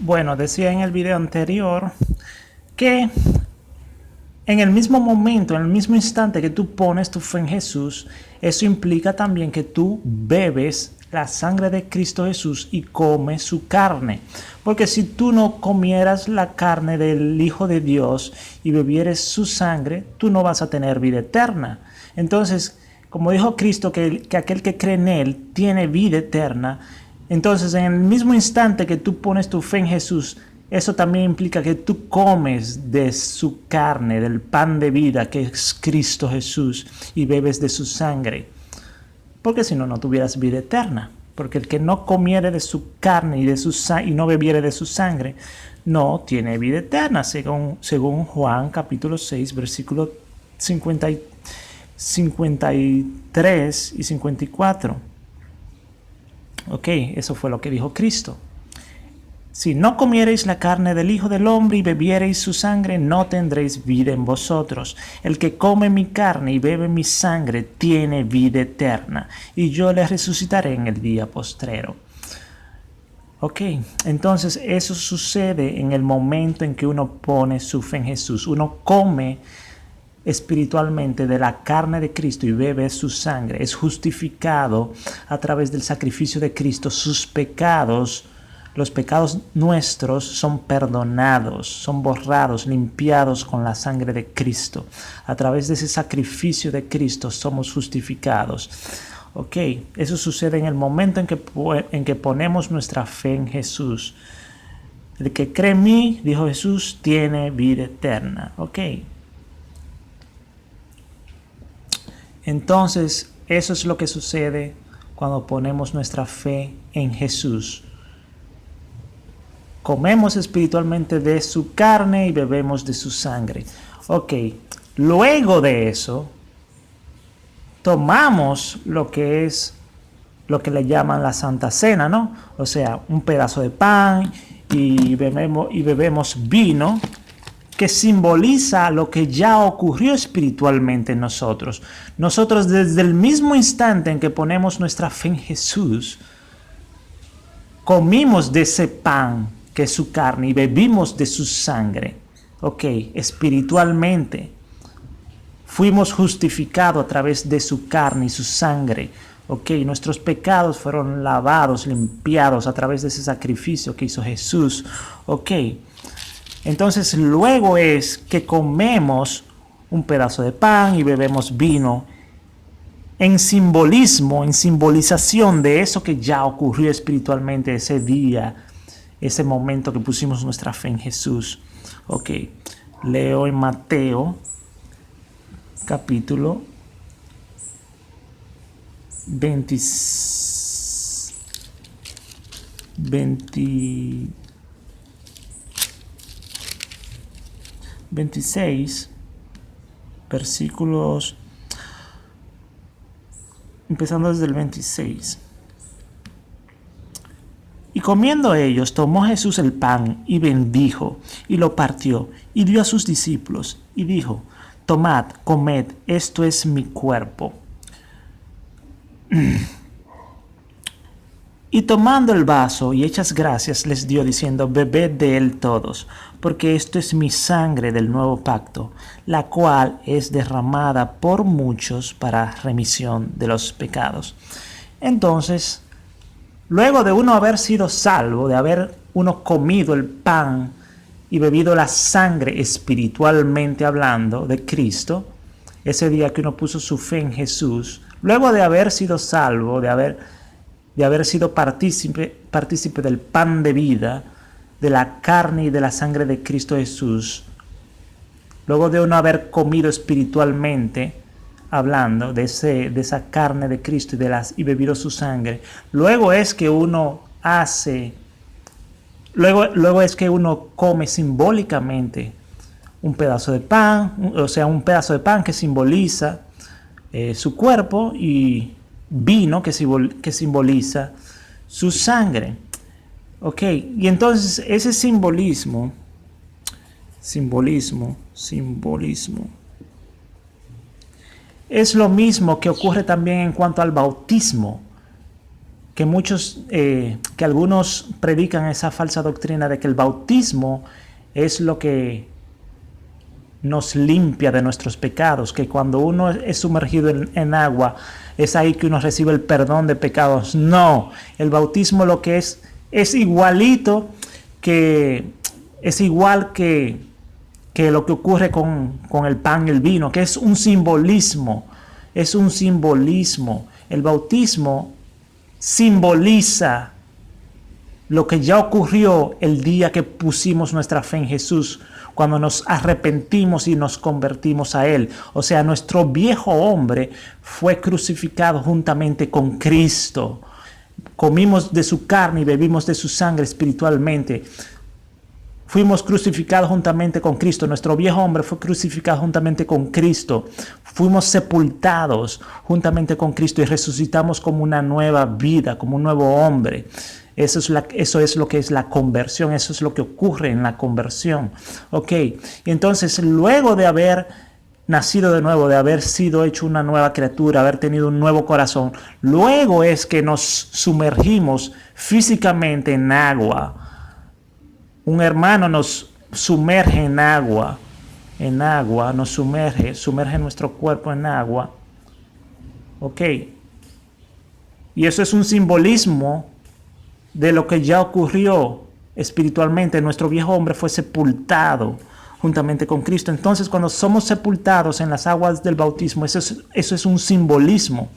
Bueno, decía en el video anterior que en el mismo momento, en el mismo instante que tú pones tu fe en Jesús, eso implica también que tú bebes la sangre de Cristo Jesús y comes su carne. Porque si tú no comieras la carne del Hijo de Dios y bebieres su sangre, tú no vas a tener vida eterna. Entonces, como dijo Cristo, que aquel que cree en Él tiene vida eterna. Entonces, en el mismo instante que tú pones tu fe en Jesús, eso también implica que tú comes de su carne, del pan de vida que es Cristo Jesús, y bebes de su sangre. Porque si no, no tuvieras vida eterna. Porque el que no comiere de su carne y no bebiere de su sangre, no tiene vida eterna, según Juan capítulo 6, versículos 53 y 54. Ok, eso fue lo que dijo Cristo. Si no comiereis la carne del Hijo del Hombre y bebiereis su sangre, no tendréis vida en vosotros. El que come mi carne y bebe mi sangre tiene vida eterna, y yo le resucitaré en el día postrero. Ok, entonces eso sucede en el momento en que uno pone su fe en Jesús. Uno come espiritualmente de la carne de Cristo y bebe su sangre. Es justificado a través del sacrificio de Cristo. Sus pecados, los pecados nuestros, son perdonados, son borrados, limpiados con la sangre de Cristo. A través de ese sacrificio de Cristo somos justificados. Ok, eso sucede en el momento en que ponemos nuestra fe en Jesús. El que cree en mí, dijo Jesús, tiene vida eterna. Ok. Entonces, eso es lo que sucede cuando ponemos nuestra fe en Jesús. Comemos espiritualmente de su carne y bebemos de su sangre. Ok, luego de eso, tomamos lo que le llaman la Santa Cena, ¿no? O sea, un pedazo de pan y bebemos vino, que simboliza lo que ya ocurrió espiritualmente en nosotros. Nosotros, desde el mismo instante en que ponemos nuestra fe en Jesús, comimos de ese pan que es su carne y bebimos de su sangre. Ok, espiritualmente fuimos justificados a través de su carne y su sangre. Ok, nuestros pecados fueron lavados, limpiados a través de ese sacrificio que hizo Jesús. Ok, entonces luego es que comemos un pedazo de pan y bebemos vino en simbolismo, en simbolización de eso que ya ocurrió espiritualmente ese día, ese momento que pusimos nuestra fe en Jesús. Ok, leo en Mateo capítulo 26, versículos, empezando desde el 26. Y comiendo ellos, tomó Jesús el pan y bendijo, y lo partió, y dio a sus discípulos, y dijo: tomad, comed, esto es mi cuerpo. Y tomando el vaso y hechas gracias, les dio diciendo: bebed de él todos, porque esto es mi sangre del nuevo pacto, la cual es derramada por muchos para remisión de los pecados. Entonces, luego de uno haber sido salvo, de haber uno comido el pan y bebido la sangre espiritualmente hablando de Cristo, ese día que uno puso su fe en Jesús, luego de haber sido salvo, de haber sido partícipe del pan de vida, de la carne y de la sangre de Cristo Jesús, luego de uno haber comido espiritualmente, hablando de esa carne de Cristo y bebido su sangre, luego es que uno come simbólicamente un pedazo de pan, o sea, un pedazo de pan que simboliza su cuerpo, y vino que simboliza su sangre. Ok, y entonces ese simbolismo, es lo mismo que ocurre también en cuanto al bautismo. que que algunos predican esa falsa doctrina de que el bautismo es lo que nos limpia de nuestros pecados, que cuando uno es sumergido en agua, es ahí que uno recibe el perdón de pecados. No, el bautismo lo que es igualito es igual que lo que ocurre con el pan y el vino, que es un simbolismo, El bautismo simboliza lo que ya ocurrió el día que pusimos nuestra fe en Jesús, cuando nos arrepentimos y nos convertimos a Él. O sea, nuestro viejo hombre fue crucificado juntamente con Cristo. Comimos de su carne y bebimos de su sangre espiritualmente. Fuimos crucificados juntamente con Cristo. Nuestro viejo hombre fue crucificado juntamente con Cristo. Fuimos sepultados juntamente con Cristo y resucitamos como una nueva vida, como un nuevo hombre. Eso es lo que es la conversión, eso es lo que ocurre en la conversión. Ok, y entonces luego de haber nacido de nuevo, de haber sido hecho una nueva criatura, haber tenido un nuevo corazón, luego es que nos sumergimos físicamente en agua. Un hermano nos sumerge en agua, nos sumerge nuestro cuerpo en agua. Ok, y eso es un simbolismo de lo que ya ocurrió espiritualmente. Nuestro viejo hombre fue sepultado juntamente con Cristo. Entonces, cuando somos sepultados en las aguas del bautismo, eso es un simbolismo.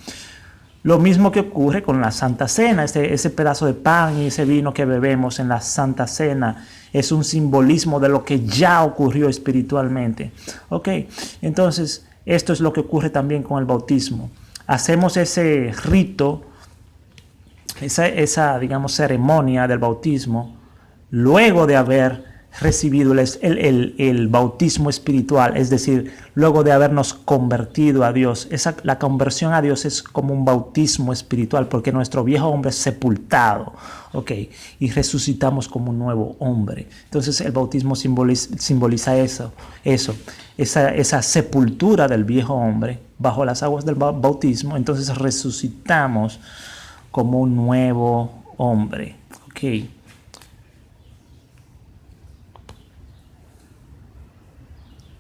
Lo mismo que ocurre con la Santa Cena, ese pedazo de pan y ese vino que bebemos en la Santa Cena, es un simbolismo de lo que ya ocurrió espiritualmente. Ok, entonces, esto es lo que ocurre también con el bautismo. Hacemos ese rito, esa digamos, ceremonia del bautismo, luego de haber recibido el bautismo espiritual, es decir, luego de habernos convertido a Dios. La conversión a Dios es como un bautismo espiritual, porque nuestro viejo hombre es sepultado, ¿okay? Y resucitamos como un nuevo hombre. Entonces el bautismo simboliza esa sepultura del viejo hombre bajo las aguas del bautismo. Entonces resucitamos como un nuevo hombre, ¿ok?